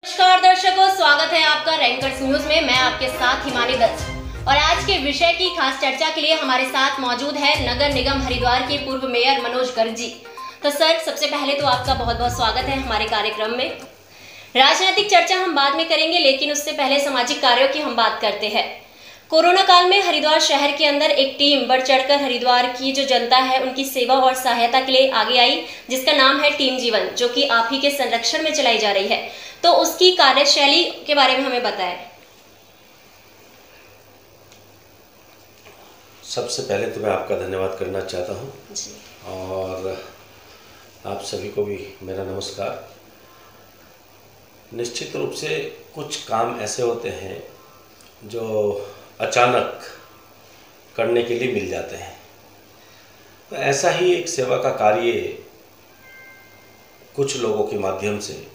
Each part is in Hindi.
नमस्कार दर्शकों, स्वागत है आपका रैंकर्स न्यूज में। मैं आपके साथ हिमानी दत्त और आज के विषय की खास चर्चा के लिए हमारे साथ मौजूद है नगर निगम हरिद्वार के पूर्व मेयर मनोज गर्ग जी। तो सर, सबसे पहले तो आपका बहुत बहुत स्वागत है हमारे कार्यक्रम में। राजनीतिक चर्चा हम बाद में करेंगे, लेकिन उससे पहले सामाजिक कार्यों की हम बात करते हैं। कोरोना काल में हरिद्वार शहर के अंदर एक टीम बढ़ चढ़कर हरिद्वार की जो जनता है उनकी सेवा और सहायता के लिए आगे आई, जिसका नाम है टीम जीवन, जो कि आप ही के संरक्षण में चलाई जा रही है। तो उसकी कार्यशैली के बारे में हमें बताएं। सबसे पहले तो मैं आपका धन्यवाद करना चाहता हूं और आप सभी को भी मेरा नमस्कार। निश्चित रूप से कुछ काम ऐसे होते हैं जो अचानक करने के लिए मिल जाते हैं, तो ऐसा ही एक सेवा का कार्य कुछ लोगों के माध्यम से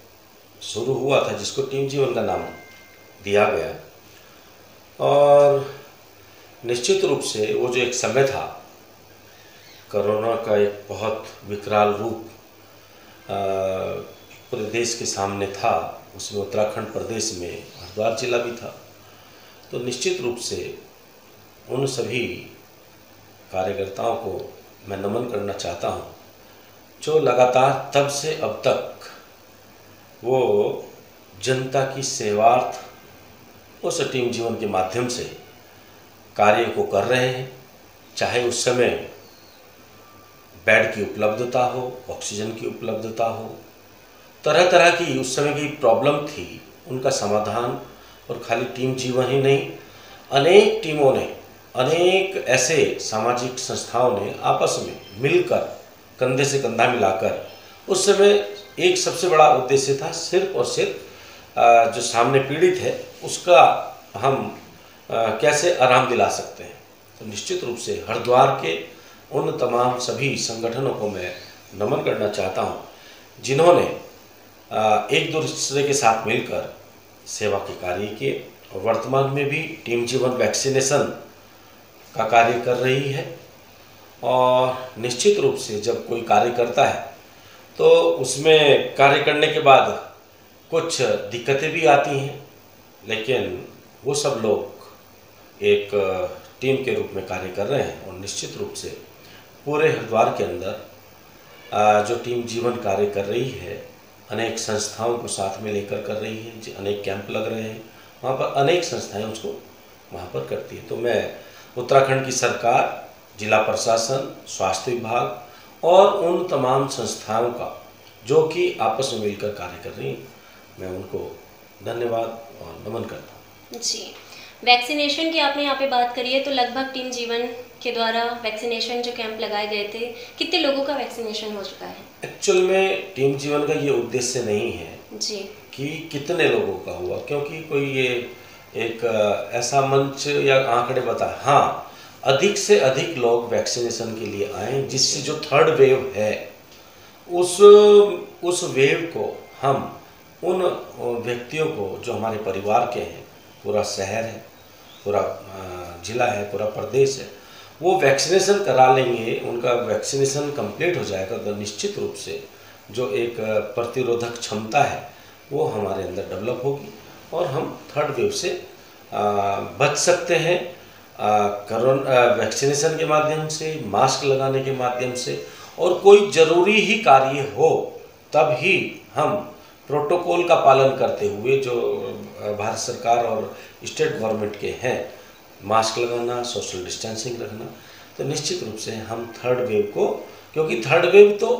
शुरू हुआ था, जिसको टीम जीवन का नाम दिया गया। और निश्चित रूप से वो जो एक समय था, कोरोना का एक बहुत विकराल रूप पूरे देश के सामने था, उसमें उत्तराखंड प्रदेश में हरिद्वार जिला भी था। तो निश्चित रूप से उन सभी कार्यकर्ताओं को मैं नमन करना चाहता हूं, जो लगातार तब से अब तक वो जनता की सेवार्थ उस टीम जीवन के माध्यम से कार्य को कर रहे हैं। चाहे उस समय बेड की उपलब्धता हो, ऑक्सीजन की उपलब्धता हो, तरह तरह की उस समय की प्रॉब्लम थी, उनका समाधान। और खाली टीम जीवन ही नहीं, अनेक टीमों ने, अनेक ऐसे सामाजिक संस्थाओं ने आपस में मिलकर कंधे से कंधा मिलाकर उस समय एक सबसे बड़ा उद्देश्य था, सिर्फ और सिर्फ जो सामने पीड़ित है उसका हम कैसे आराम दिला सकते हैं। तो निश्चित रूप से हरिद्वार के उन तमाम सभी संगठनों को मैं नमन करना चाहता हूं, जिन्होंने एक दूसरे के साथ मिलकर सेवा के कार्य किए। और वर्तमान में भी टीम जीवन वैक्सीनेशन का कार्य कर रही है। और निश्चित रूप से जब कोई कार्य करता है तो उसमें कार्य करने के बाद कुछ दिक्कतें भी आती हैं, लेकिन वो सब लोग एक टीम के रूप में कार्य कर रहे हैं। और निश्चित रूप से पूरे हरिद्वार के अंदर जो टीम जीवन कार्य कर रही है, अनेक संस्थाओं को साथ में लेकर कर रही है। अनेक कैंप लग रहे हैं, वहाँ पर अनेक संस्थाएं उसको वहाँ पर करती है। तो मैं उत्तराखंड की सरकार, जिला प्रशासन, स्वास्थ्य विभाग और उन तमाम संस्थाओं का जो कि आपस में मिलकर कार्य कर रही हैं, मैं उनको धन्यवाद और नमन करता हूँ। जी, वैक्सीनेशन की आपने यहाँ पे बात करी है, तो लगभग टीम जीवन के द्वारा वैक्सीनेशन जो कैंप लगाए गए थे, कितने लोगों का वैक्सीनेशन हो चुका है? एक्चुअल में टीम जीवन का ये उद्देश्य नहीं है जी कि कितने लोगों का हुआ, क्योंकि कोई ये एक ऐसा मंच या आंकड़े बता। हाँ, अधिक से अधिक लोग वैक्सीनेशन के लिए आए, जिससे जो थर्ड वेव है उस वेव को हम उन व्यक्तियों को जो हमारे परिवार के हैं, पूरा शहर है, पूरा जिला है, पूरा प्रदेश है, वो वैक्सीनेशन करा लेंगे, उनका वैक्सीनेशन कंप्लीट हो जाएगा, तो निश्चित रूप से जो एक प्रतिरोधक क्षमता है वो हमारे अंदर डेवलप होगी और हम थर्ड वेव से बच सकते हैं। कोरोना वैक्सीनेशन के माध्यम से, मास्क लगाने के माध्यम से, और कोई ज़रूरी ही कार्य हो तब ही हम प्रोटोकॉल का पालन करते हुए, जो भारत सरकार और स्टेट गवर्नमेंट के हैं, मास्क लगाना, सोशल डिस्टेंसिंग रखना, तो निश्चित रूप से हम थर्ड वेव को, क्योंकि थर्ड वेव तो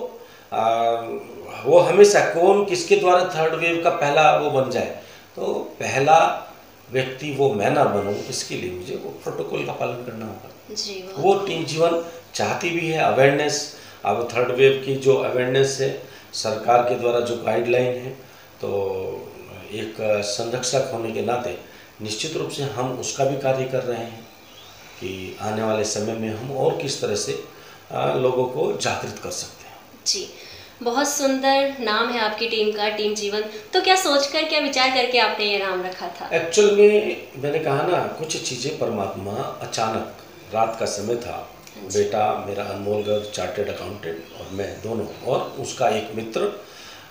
वो हमेशा कौन किसके द्वारा थर्ड वेव का पहला वो बन जाए, तो पहला व्यक्ति वो मैं ना बनूं, इसके लिए मुझे वो प्रोटोकॉल का पालन करना होगा। जी, वो टीम जीवन चाहती भी है अवेयरनेस। अब थर्ड वेव की जो अवेयरनेस है, सरकार के द्वारा जो गाइडलाइन है, तो एक संरक्षक होने के नाते निश्चित रूप से हम उसका भी कार्य कर रहे हैं कि आने वाले समय में हम और किस तरह से लोगों को जागृत कर सकते हैं। जी, बहुत सुंदर नाम है आपकी टीम का, टीम जीवन। तो क्या सोचकर, क्या विचार करके आपने ये नाम रखा था? एक्चुअल में मैंने कहा ना, कुछ चीज़ें परमात्मा अचानक, रात का समय था, बेटा मेरा अनमोल गर्ग चार्टेड अकाउंटेंट और मैं दोनों, और उसका एक मित्र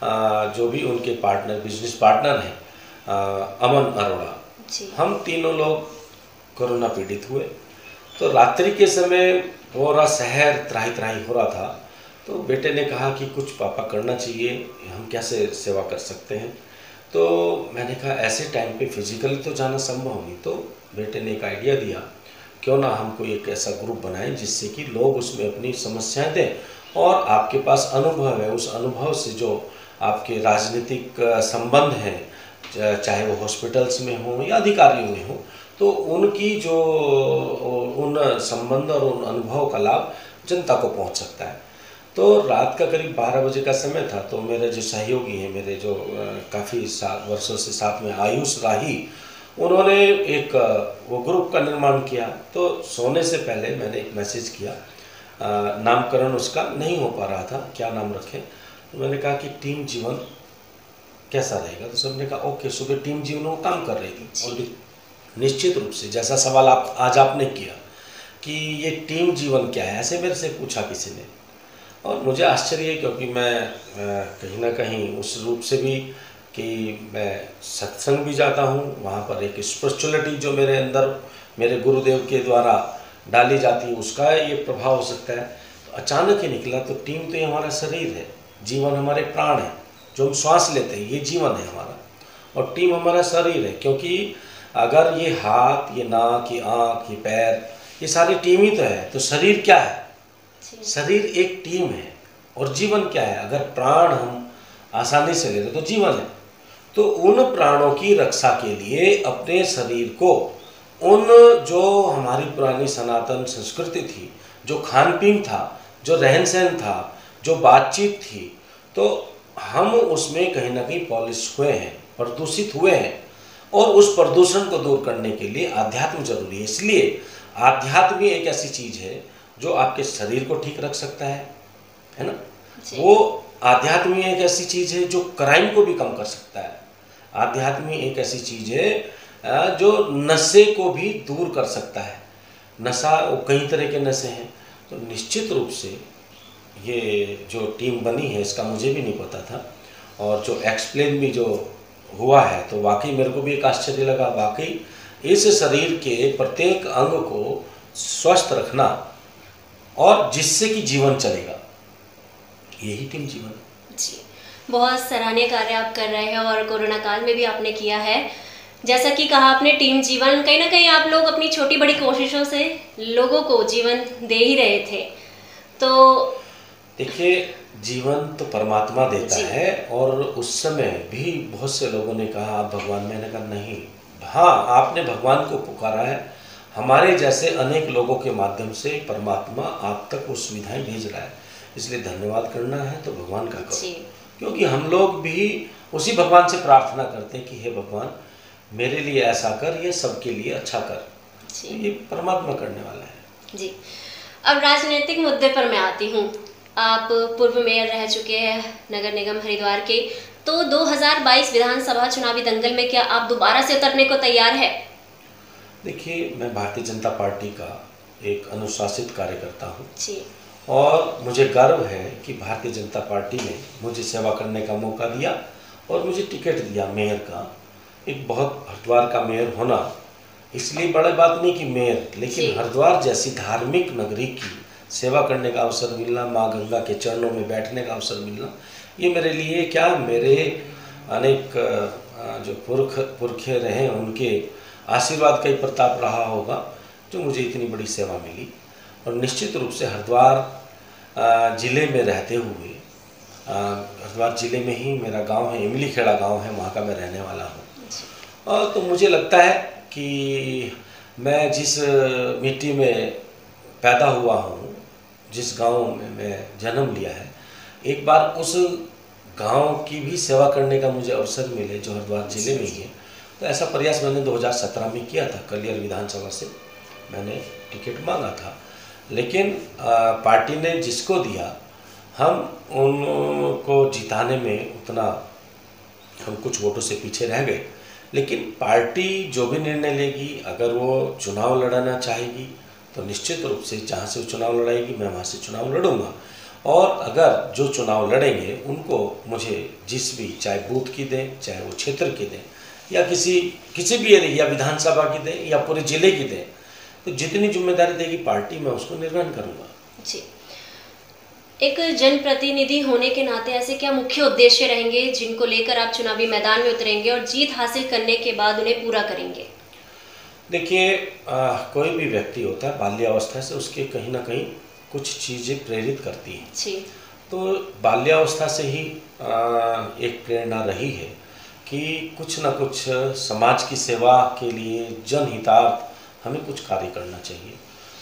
जो भी उनके पार्टनर, बिजनेस पार्टनर हैं, अमन अरोड़ा, जी। हम तीनों लोग कोरोना पीड़ित हुए। तो रात्रि के समय पूरा शहर त्राही त्राही हो रहा था। तो बेटे ने कहा कि कुछ पापा करना चाहिए, हम कैसे सेवा कर सकते हैं। तो मैंने कहा ऐसे टाइम पे फिजिकली तो जाना संभव नहीं। तो बेटे ने एक आइडिया दिया, क्यों ना हम कोई एक ऐसा ग्रुप बनाएं जिससे कि लोग उसमें अपनी समस्याएं दें, और आपके पास अनुभव है, उस अनुभव से जो आपके राजनीतिक संबंध हैं, चाहे वो हॉस्पिटल्स में हो या अधिकारियों में हो, तो उनकी जो उन संबंध और उन अनुभव का लाभ जनता को पहुंच सकता है। तो रात का करीब 12 बजे का समय था। तो मेरे जो सहयोगी हैं, मेरे जो काफ़ी वर्षों से साथ में आयुष राही, उन्होंने एक वो ग्रुप का निर्माण किया। तो सोने से पहले मैंने एक मैसेज किया, नामकरण उसका नहीं हो पा रहा था, क्या नाम रखें। तो मैंने कहा कि टीम जीवन कैसा रहेगा। तो सबने कहा ओके। सुबह टीम जीवन वो काम कर रही थी। और निश्चित रूप से जैसा सवाल आज आपने किया कि ये टीम जीवन क्या है, ऐसे मेरे से पूछा किसी ने, और मुझे आश्चर्य है, क्योंकि मैं कहीं ना कहीं उस रूप से भी कि मैं सत्संग भी जाता हूँ, वहाँ पर एक स्पिरिचुअलिटी जो मेरे अंदर मेरे गुरुदेव के द्वारा डाली जाती है, उसका ये प्रभाव हो सकता है। तो अचानक ही निकला, तो टीम तो ये हमारा शरीर है, जीवन हमारे प्राण है, जो हम श्वास लेते हैं ये जीवन है हमारा, और टीम हमारा शरीर है। क्योंकि अगर ये हाथ, ये नाक, ये आँख, ये पैर, ये सारी टीम ही तो है, तो शरीर क्या है? शरीर एक टीम है। और जीवन क्या है? अगर प्राण हम आसानी से लेते तो जीवन है। तो उन प्राणों की रक्षा के लिए अपने शरीर को, उन जो हमारी पुरानी सनातन संस्कृति थी, जो खान पीन था, जो रहन सहन था, जो बातचीत थी, तो हम उसमें कहीं ना कहीं पॉलिश हुए हैं, प्रदूषित हुए हैं, और उस प्रदूषण को दूर करने के लिए आध्यात्म जरूरी है। इसलिए आध्यात्म एक ऐसी चीज है जो आपके शरीर को ठीक रख सकता है ना। वो आध्यात्म एक ऐसी चीज है जो क्राइम को भी कम कर सकता है। आध्यात्म एक ऐसी चीज है जो नशे को भी दूर कर सकता है। नशा, वो कई तरह के नशे हैं। तो निश्चित रूप से ये जो टीम बनी है, इसका मुझे भी नहीं पता था, और जो एक्सप्लेन भी जो हुआ है, तो वाकई मेरे को भी एक आश्चर्य लगा। वाकई इस शरीर के प्रत्येक अंग को स्वस्थ रखना, और जिससे कि जीवन चलेगा, यही टीम जीवन। जी, बहुत सराहनीय कार्य आप कर रहे हैं, और कोरोना काल में भी आपने किया है। जैसा कि कहा आपने, टीम जीवन, कहीं ना कहीं आप लोग अपनी छोटी बड़ी कोशिशों से लोगों को जीवन दे ही रहे थे। तो देखिए, जीवन तो परमात्मा देता है, और उस समय भी बहुत से लोगों ने कहा आप भगवान, मैंने कहा नहीं, हाँ आपने भगवान को पुकारा है, हमारे जैसे अनेक लोगों के माध्यम से परमात्मा आप तक वो सुविधाएं भेज रहा है, इसलिए धन्यवाद करना है तो भगवान का करो। क्योंकि हम लोग भी उसी भगवान से प्रार्थना करते हैं कि हे भगवान मेरे लिए ऐसा कर, ये सबके लिए अच्छा कर। तो ये परमात्मा करने वाला है। जी, अब राजनीतिक मुद्दे पर मैं आती हूँ। आप पूर्व मेयर रह चुके हैं नगर निगम हरिद्वार के, तो 2022 विधानसभा चुनावी दंगल में क्या आप दोबारा से उतरने को तैयार है? देखिए, मैं भारतीय जनता पार्टी का एक अनुशासित कार्यकर्ता हूँ जी, और मुझे गर्व है कि भारतीय जनता पार्टी ने मुझे सेवा करने का मौका दिया और मुझे टिकट दिया मेयर का। एक बहुत, हरिद्वार का मेयर होना इसलिए बड़ी बात नहीं कि मेयर, लेकिन हरिद्वार जैसी धार्मिक नगरी की सेवा करने का अवसर मिलना, माँ गंगा के चरणों में बैठने का अवसर मिलना, ये मेरे लिए क्या, मेरे अनेक जो पुरखे रहे उनके आशीर्वाद का ही प्रताप रहा होगा जो मुझे इतनी बड़ी सेवा मिली। और निश्चित रूप से हरिद्वार ज़िले में रहते हुए, हरिद्वार ज़िले में ही मेरा गांव है, इमली खेड़ा गांव है, वहाँ का मैं रहने वाला हूँ। और तो मुझे लगता है कि मैं जिस मिट्टी में पैदा हुआ हूँ, जिस गांव में मैं जन्म लिया है, एक बार उस गांव की भी सेवा करने का मुझे अवसर मिले जो हरिद्वार ज़िले में ही है। तो ऐसा प्रयास मैंने 2017 में किया था। कलियर विधानसभा से मैंने टिकट मांगा था, लेकिन पार्टी ने जिसको दिया, हम उनको जिताने में उतना, हम कुछ वोटों से पीछे रह गए। लेकिन पार्टी जो भी निर्णय लेगी, अगर वो चुनाव लड़ाना चाहेगी तो निश्चित रूप से जहाँ से वो चुनाव लड़ाएगी मैं वहाँ से चुनाव लड़ूंगा। और अगर जो चुनाव लड़ेंगे उनको मुझे जिस भी, चाहे बूथ की दें, चाहे वो क्षेत्र की दें, या किसी भी एरिया विधानसभा की दें या पूरे जिले की दें, तो जितनी जिम्मेदारी देगी पार्टी, मैं उसको निर्वहन करूँगा। जी, एक जनप्रतिनिधि होने के नाते ऐसे क्या मुख्य उद्देश्य रहेंगे जिनको लेकर आप चुनावी मैदान में उतरेंगे और जीत हासिल करने के बाद उन्हें पूरा करेंगे? देखिए, कोई भी व्यक्ति होता है बाल्यावस्था से उसके कहीं ना कहीं कुछ चीज़ें प्रेरित करती हैं। जी। तो बाल्यावस्था से ही एक प्रेरणा रही है कि कुछ ना कुछ समाज की सेवा के लिए, जनहितार्थ हमें कुछ कार्य करना चाहिए।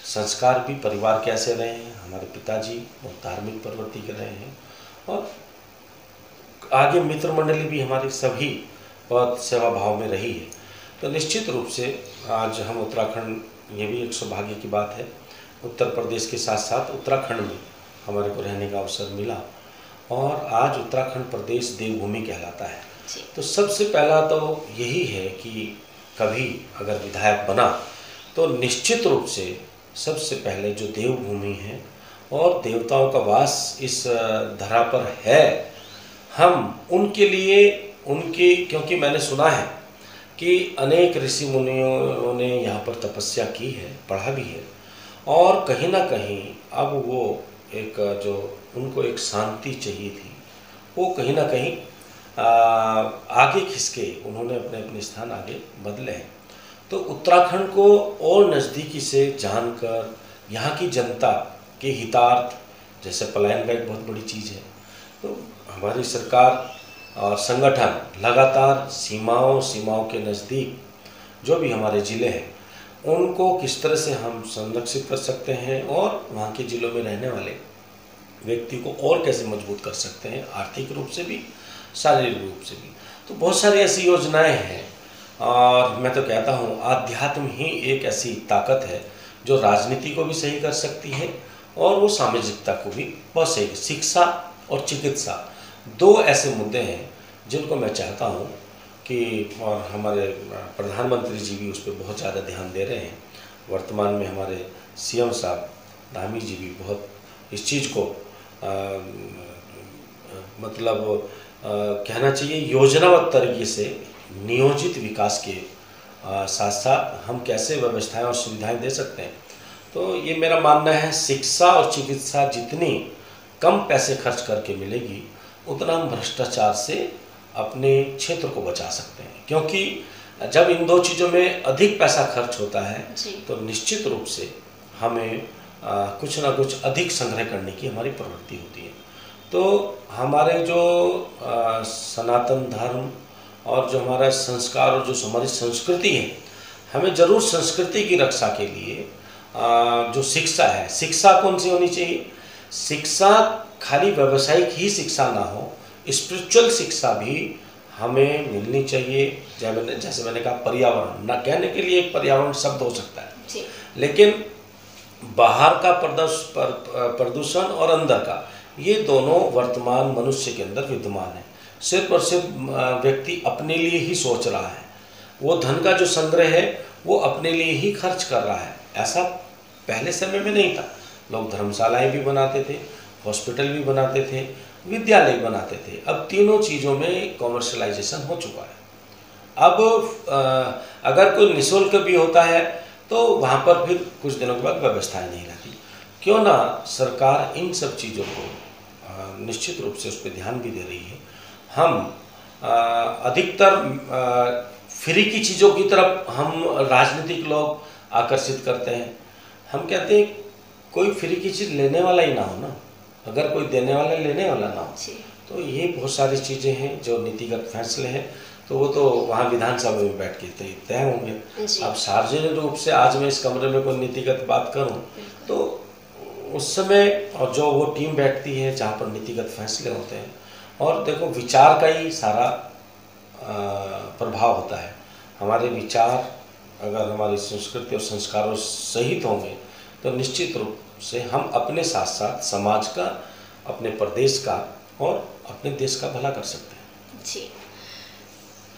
संस्कार भी परिवार के ऐसे रहे हैं, हमारे पिताजी बहुत धार्मिक प्रवृत्ति के रहे हैं, और आगे मित्र मंडली भी हमारी सभी बहुत सेवा भाव में रही है। तो निश्चित रूप से आज हम उत्तराखंड, ये भी एक सौभाग्य की बात है, उत्तर प्रदेश के साथ साथ उत्तराखंड में हमारे को रहने का अवसर मिला, और आज उत्तराखंड प्रदेश देवभूमि कहलाता है। तो सबसे पहला तो यही है कि कभी अगर विधायक बना तो निश्चित रूप से सबसे पहले जो देवभूमि है और देवताओं का वास इस धरा पर है, हम उनके लिए क्योंकि मैंने सुना है कि अनेक ऋषि मुनियों ने यहाँ पर तपस्या की है, पढ़ा भी है, और कहीं ना कहीं अब वो एक जो उनको एक शांति चाहिए थी, वो कहीं ना कहीं आगे खिसके उन्होंने अपने अपने स्थान आगे बदले हैं। तो उत्तराखंड को और नज़दीकी से जानकर यहाँ की जनता के हितार्थ, जैसे पलायन का एक बहुत बड़ी चीज़ है, तो हमारी सरकार और संगठन लगातार सीमाओं के नज़दीक जो भी हमारे ज़िले हैं उनको किस तरह से हम संरक्षित कर सकते हैं और वहाँ के ज़िलों में रहने वाले व्यक्ति को और कैसे मजबूत कर सकते हैं, आर्थिक रूप से भी, शारीरिक रूप से भी। तो बहुत सारी ऐसी योजनाएं हैं, और मैं तो कहता हूँ आध्यात्म ही एक ऐसी ताकत है जो राजनीति को भी सही कर सकती है और वो सामाजिकता को भी बहुत सही। शिक्षा और चिकित्सा दो ऐसे मुद्दे हैं जिनको मैं चाहता हूँ कि, और हमारे प्रधानमंत्री जी भी उस पर बहुत ज़्यादा ध्यान दे रहे हैं। वर्तमान में हमारे सीएम साहब धामी जी भी बहुत इस चीज़ को कहना चाहिए योजनाबद्ध तरीके से नियोजित विकास के साथ साथ हम कैसे व्यवस्थाएं और सुविधाएं दे सकते हैं। तो ये मेरा मानना है, शिक्षा और चिकित्सा जितनी कम पैसे खर्च करके मिलेगी उतना हम भ्रष्टाचार से अपने क्षेत्र को बचा सकते हैं, क्योंकि जब इन दो चीज़ों में अधिक पैसा खर्च होता है तो निश्चित रूप से हमें कुछ ना कुछ अधिक संग्रह करने की हमारी प्रवृत्ति होती है। तो हमारे जो सनातन धर्म और जो हमारा संस्कार और जो हमारी संस्कृति है, हमें जरूर संस्कृति की रक्षा के लिए जो शिक्षा है, शिक्षा कौन सी होनी चाहिए? शिक्षा खाली व्यावसायिक ही शिक्षा ना हो, स्पिरिचुअल शिक्षा भी हमें मिलनी चाहिए। जैसे मैंने कहा, पर्यावरण, ना कहने के लिए एक पर्यावरण शब्द हो सकता है, लेकिन बाहर का प्रदूषण और अंदर का, ये दोनों वर्तमान मनुष्य के अंदर विद्यमान है। सिर्फ और सिर्फ व्यक्ति अपने लिए ही सोच रहा है, वो धन का जो संग्रह है वो अपने लिए ही खर्च कर रहा है। ऐसा पहले समय में नहीं था। लोग धर्मशालाएं भी बनाते थे, हॉस्पिटल भी बनाते थे, विद्यालय बनाते थे। अब तीनों चीज़ों में कॉमर्शलाइजेशन हो चुका है। अब अगर कोई निःशुल्क भी होता है तो वहाँ पर फिर कुछ दिनों के बाद व्यवस्थाएं नहीं रहती। क्यों ना सरकार इन सब चीज़ों को निश्चित रूप से उस पर ध्यान भी दे रही है। हम अधिकतर फ्री की चीज़ों की तरफ हम राजनीतिक लोग आकर्षित करते हैं। हम कहते हैं कोई फ्री की चीज़ लेने वाला ही ना हो ना, अगर कोई देने वाला लेने वाला ना हो। तो ये बहुत सारी चीज़ें हैं जो नीतिगत फैसले हैं, तो वो तो वहाँ विधानसभा में बैठ के तय होंगे। अब सार्वजनिक रूप से आज मैं इस कमरे में कोई नीतिगत बात करूँ तो उस समय और जो वो टीम बैठती है जहाँ पर नीतिगत फैसले होते हैं, और देखो विचार का ही सारा प्रभाव होता है। हमारे विचार अगर हमारी संस्कृति और संस्कारों सहित होंगे तो निश्चित रूप से हम अपने साथ साथ समाज का, अपने प्रदेश का और अपने देश का भला कर सकते हैं। जी,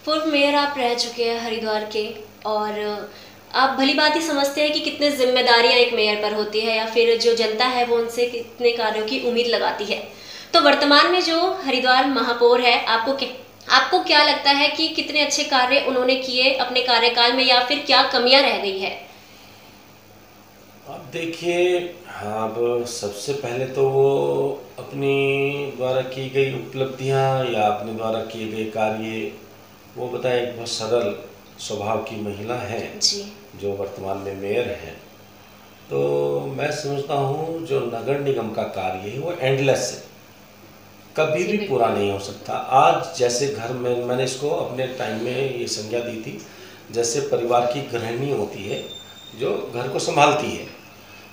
पूर्व मेयर आप रह चुके हैं हरिद्वार के, और आप भली बात ही समझते हैं कि कितनी जिम्मेदारियां एक मेयर पर होती है, या फिर जो जनता है वो उनसे कितने कार्यों की उम्मीद लगाती है। तो वर्तमान में जो हरिद्वार महापौर है, आपको क्या लगता है कि कितने अच्छे कार्य उन्होंने किए अपने कार्यकाल में, या फिर क्या कमियां रह गई है? अब देखिए, हाँ, अब सबसे पहले तो वो अपनी द्वारा की गई उपलब्धियां या अपने द्वारा किए गए कार्य, वो बताए एक बहुत सरल स्वभाव की महिला हैं जी। जो वर्तमान में मेयर हैं। तो मैं समझता हूँ जो नगर निगम का कार्य है वो एंडलेस है, कभी भी पूरा नहीं हो सकता। आज जैसे घर में, मैंने इसको अपने टाइम में ये संज्ञा दी थी, जैसे परिवार की गृहिणी होती है जो घर को संभालती है,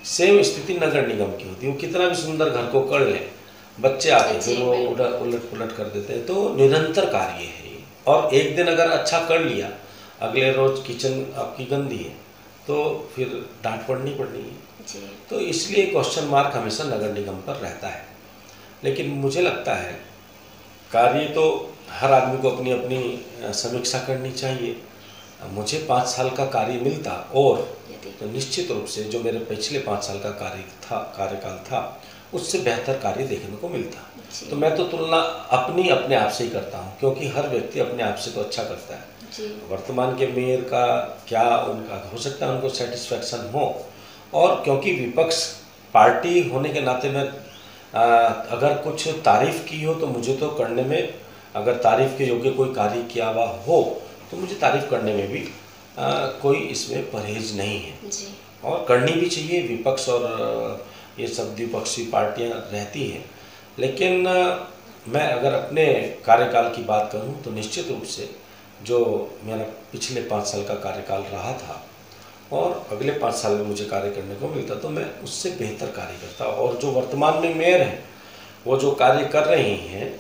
सेम स्थिति नगर निगम की होती है। वो कितना भी सुंदर घर को कर लें, बच्चे आते फिर वो उलट पुलट कर देते हैं। तो निरंतर कार्य है ये, और एक दिन अगर अच्छा कर लिया, अगले रोज किचन आपकी गंदी है तो फिर डांट पड़नी है। तो इसलिए क्वेश्चन मार्क हमेशा नगर निगम पर रहता है। लेकिन मुझे लगता है कार्य तो हर आदमी को अपनी अपनी समीक्षा करनी चाहिए। मुझे 5 साल का कार्य मिलता और तो निश्चित रूप से जो मेरे पिछले 5 साल का कार्यकाल था उससे बेहतर कार्य देखने को मिलता। तो मैं तो तुलना अपने आप से ही करता हूँ, क्योंकि हर व्यक्ति अपने आप से तो अच्छा करता है। वर्तमान के मेयर का क्या उनका हो सकता है उनको सेटिस्फैक्शन हो, और क्योंकि विपक्ष पार्टी होने के नाते में अगर कुछ तारीफ की हो तो मुझे तो करने में, अगर तारीफ के योग्य कोई कार्य किया हुआ हो तो मुझे तारीफ करने में भी कोई इसमें परहेज नहीं है जी। और करनी भी चाहिए। विपक्ष और ये सब द्विपक्षीय पार्टियां रहती हैं, लेकिन मैं अगर अपने कार्यकाल की बात करूं तो निश्चित रूप से जो मेरा पिछले 5 साल का कार्यकाल रहा था और अगले 5 साल में मुझे कार्य करने को मिलता तो मैं उससे बेहतर कार्य करता। और जो वर्तमान में मेयर हैं वो जो कार्य कर रही हैं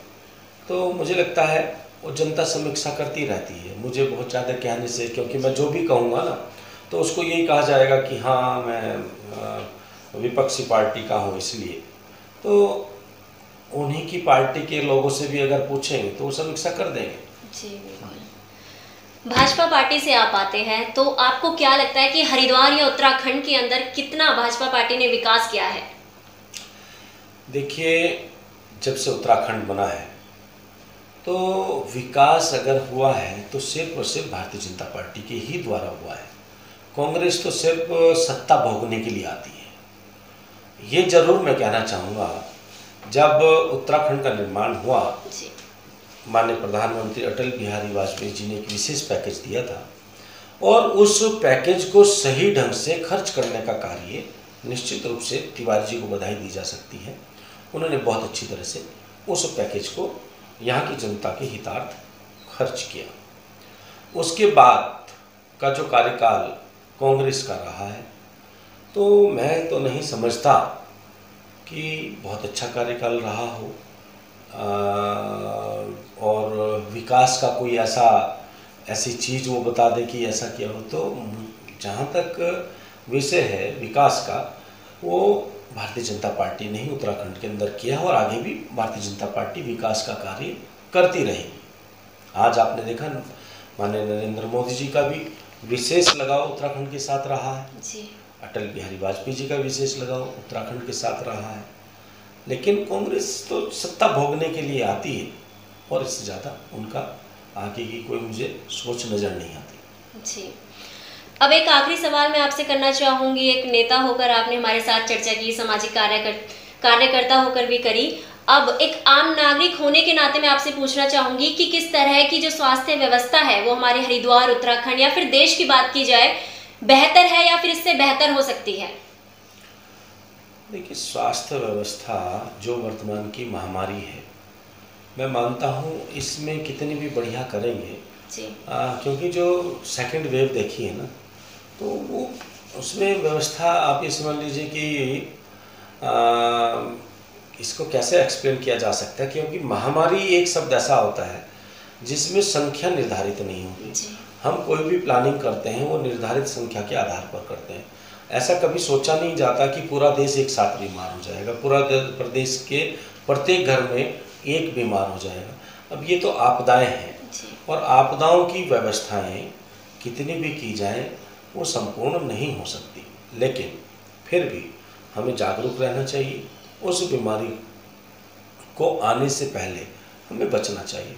तो मुझे लगता है वो जनता समीक्षा करती रहती है। मुझे बहुत ज़्यादा कहने से, क्योंकि मैं जो भी कहूँगा ना तो उसको यही कहा जाएगा कि हाँ मैं विपक्षी पार्टी का हूँ, इसलिए तो उन्हीं की पार्टी के लोगों से भी अगर पूछेंगे तो वो समीक्षा कर देंगे जी। भाजपा पार्टी से आप आते हैं तो आपको क्या लगता है कि हरिद्वार या उत्तराखंड के अंदर कितना भाजपा पार्टी ने विकास किया है? देखिए, जब से उत्तराखंड बना है तो विकास अगर हुआ है तो सिर्फ और सिर्फ भारतीय जनता पार्टी के ही द्वारा हुआ है। कांग्रेस तो सिर्फ सत्ता भोगने के लिए आती है। ये जरूर मैं कहना चाहूँगा, जब उत्तराखंड का निर्माण हुआ, माननीय प्रधानमंत्री अटल बिहारी वाजपेयी जी ने एक विशेष पैकेज दिया था और उस पैकेज को सही ढंग से खर्च करने का कार्य निश्चित रूप से तिवारी जी को बधाई दी जा सकती है। उन्होंने बहुत अच्छी तरह से उस पैकेज को यहाँ की जनता के हितार्थ खर्च किया। उसके बाद का जो कार्यकाल कांग्रेस का रहा है तो मैं तो नहीं समझता कि बहुत अच्छा कार्यकाल रहा हो, और विकास का कोई ऐसी चीज़ वो बता दे कि ऐसा किया हो। तो जहाँ तक विषय है विकास का, वो भारतीय जनता पार्टी ने ही उत्तराखंड के अंदर किया और आगे भी भारतीय जनता पार्टी विकास का कार्य करती रहेगी। आज आपने देखा माननीय नरेंद्र मोदी जी का भी विशेष लगाव उत्तराखंड के साथ रहा है जी। अटल बिहारी वाजपेयी जी का विशेष लगाव उत्तराखंड के साथ रहा है। लेकिन कांग्रेस तो सत्ता भोगने के लिए आती है और इससे ज़्यादा उनका आगे की कोई मुझे सोच नज़र नहीं आती जी। अब एक आखिरी सवाल मैं आपसे करना चाहूँगी। एक नेता होकर आपने हमारे साथ चर्चा की, सामाजिक कार्यकर्ता होकर भी करी। अब एक आम नागरिक होने के नाते मैं आपसे पूछना चाहूँगी कि किस तरह की जो स्वास्थ्य व्यवस्था है वो हमारे हरिद्वार, उत्तराखंड या फिर देश की बात की जाए, बेहतर है या फिर इससे बेहतर हो सकती है? देखिए, स्वास्थ्य व्यवस्था जो वर्तमान की महामारी है, मैं मानता हूँ इसमें कितनी भी बढ़िया करेंगे जी। क्योंकि जो सेकंड वेव देखी है ना, तो वो उसमें व्यवस्था आप ये समझ लीजिए कि इसको कैसे एक्सप्लेन किया जा सकता है, क्योंकि महामारी एक शब्द ऐसा होता है जिसमें संख्या निर्धारित नहीं होती। हम कोई भी प्लानिंग करते हैं वो निर्धारित संख्या के आधार पर करते हैं। ऐसा कभी सोचा नहीं जाता कि पूरा देश एक साथ बीमार हो जाएगा, पूरा प्रदेश के प्रत्येक घर में एक बीमार हो जाएगा। अब ये तो आपदाएं हैं और आपदाओं की व्यवस्थाएं कितनी भी की जाएं वो संपूर्ण नहीं हो सकती, लेकिन फिर भी हमें जागरूक रहना चाहिए। उस बीमारी को आने से पहले हमें बचना चाहिए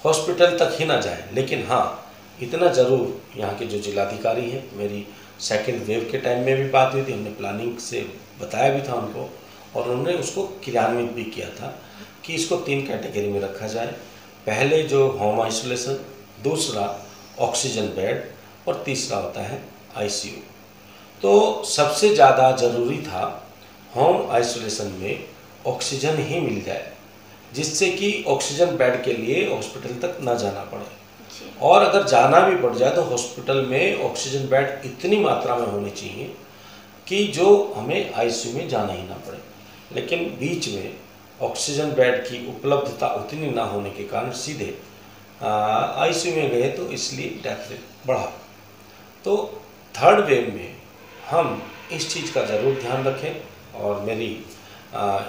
हॉस्पिटल तक ही ना जाए। लेकिन हाँ, इतना ज़रूर यहाँ के जो जिलाधिकारी हैं, मेरी सेकेंड वेव के टाइम में भी बात हुई थी, हमने प्लानिंग से बताया भी था उनको और उन्होंने उसको क्रियान्वित भी किया था कि इसको 3 कैटेगरी में रखा जाए। पहले जो होम आइसोलेशन, दूसरा ऑक्सीजन बेड और तीसरा होता है आईसीयू। तो सबसे ज़्यादा ज़रूरी था होम आइसोलेशन में ऑक्सीजन ही मिल जाए, जिससे कि ऑक्सीजन बेड के लिए हॉस्पिटल तक ना जाना पड़े, और अगर जाना भी पड़ जाए तो हॉस्पिटल में ऑक्सीजन बेड इतनी मात्रा में होने चाहिए कि जो हमें आईसीयू में जाना ही ना पड़े। लेकिन बीच में ऑक्सीजन बेड की उपलब्धता उतनी ना होने के कारण सीधे आईसीयू में गए, तो इसलिए डेथ रेट बढ़ा। तो थर्ड वेव में हम इस चीज़ का ज़रूर ध्यान रखें और मेरी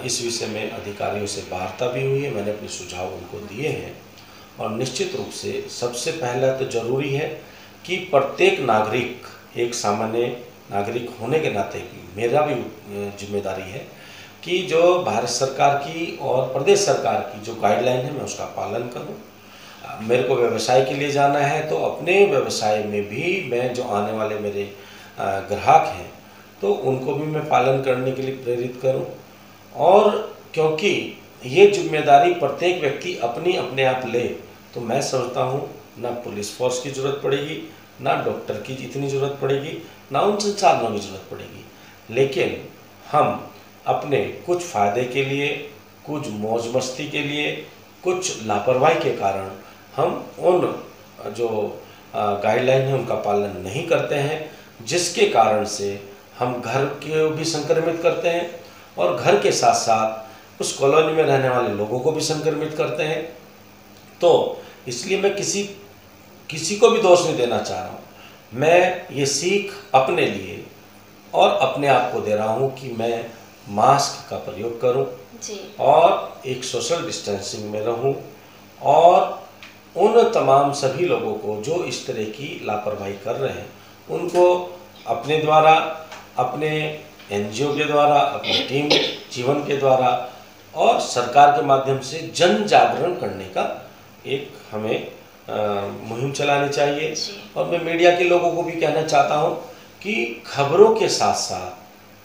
इस विषय में अधिकारियों से वार्ता भी हुई है, मैंने अपने सुझाव उनको दिए हैं। और निश्चित रूप से सबसे पहला तो ज़रूरी है कि प्रत्येक नागरिक, एक सामान्य नागरिक होने के नाते मेरा भी जिम्मेदारी है कि जो भारत सरकार की और प्रदेश सरकार की जो गाइडलाइन है मैं उसका पालन करूं। मेरे को व्यवसाय के लिए जाना है तो अपने व्यवसाय में भी मैं जो आने वाले मेरे ग्राहक हैं तो उनको भी मैं पालन करने के लिए प्रेरित करूं। और क्योंकि ये जिम्मेदारी प्रत्येक व्यक्ति अपनी अपने आप ले, तो मैं समझता हूँ ना पुलिस फोर्स की ज़रूरत पड़ेगी, ना डॉक्टर की इतनी ज़रूरत पड़ेगी, ना उन संसाधनों की ज़रूरत पड़ेगी। लेकिन हम अपने कुछ फ़ायदे के लिए, कुछ मौज मस्ती के लिए, कुछ लापरवाही के कारण हम उन जो गाइडलाइन है उनका पालन नहीं करते हैं, जिसके कारण से हम घर को भी संक्रमित करते हैं और घर के साथ साथ उस कॉलोनी में रहने वाले लोगों को भी संक्रमित करते हैं। तो इसलिए मैं किसी को भी दोष नहीं देना चाह रहा हूँ। मैं ये सीख अपने लिए और अपने आप को दे रहा हूँ कि मैं मास्क का प्रयोग करूँ और एक सोशल डिस्टेंसिंग में रहूँ, और उन तमाम सभी लोगों को जो इस तरह की लापरवाही कर रहे हैं उनको अपने द्वारा, अपने एनजीओ के द्वारा, अपनी टीम जीवन के द्वारा और सरकार के माध्यम से जन जागरण करने का एक हमें मुहिम चलानी चाहिए। और मैं मीडिया के लोगों को भी कहना चाहता हूँ कि खबरों के साथ साथ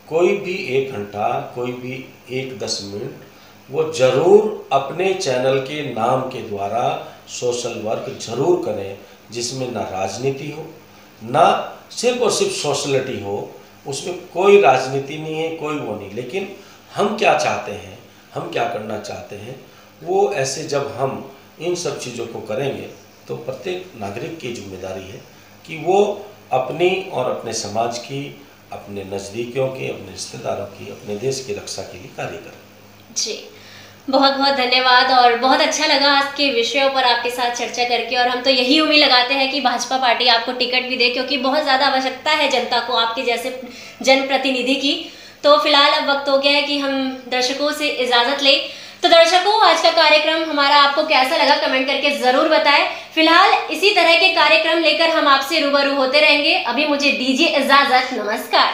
कोई भी 1 घंटा, कोई भी 1-10 मिनट वो ज़रूर अपने चैनल के नाम के द्वारा सोशल वर्क जरूर करें, जिसमें ना राजनीति हो, ना सिर्फ और सिर्फ सोशलिटी हो। उसमें कोई राजनीति नहीं है, कोई वो नहीं, लेकिन हम क्या चाहते हैं, हम क्या करना चाहते हैं, वो ऐसे जब हम इन सब चीज़ों को करेंगे तो प्रत्येक नागरिक की जिम्मेदारी है कि वो अपनी और अपने समाज की, अपने नज़दीकियों की, अपने रिश्तेदारों की, अपने देश की रक्षा के लिए कार्य करें। जी, बहुत बहुत धन्यवाद और बहुत अच्छा लगा आज के विषयों पर आपके साथ चर्चा करके। और हम तो यही उम्मीद लगाते हैं कि भाजपा पार्टी आपको टिकट भी दे, क्योंकि बहुत ज़्यादा आवश्यकता है जनता को आपके जैसे जनप्रतिनिधि की। तो फिलहाल अब वक्त हो गया है कि हम दर्शकों से इजाज़त लें। तो दर्शकों, आज का कार्यक्रम हमारा आपको कैसा लगा कमेंट करके ज़रूर बताएं। फिलहाल इसी तरह के कार्यक्रम लेकर हम आपसे रूबरू होते रहेंगे। अभी मुझे दीजिए इजाज़त, नमस्कार।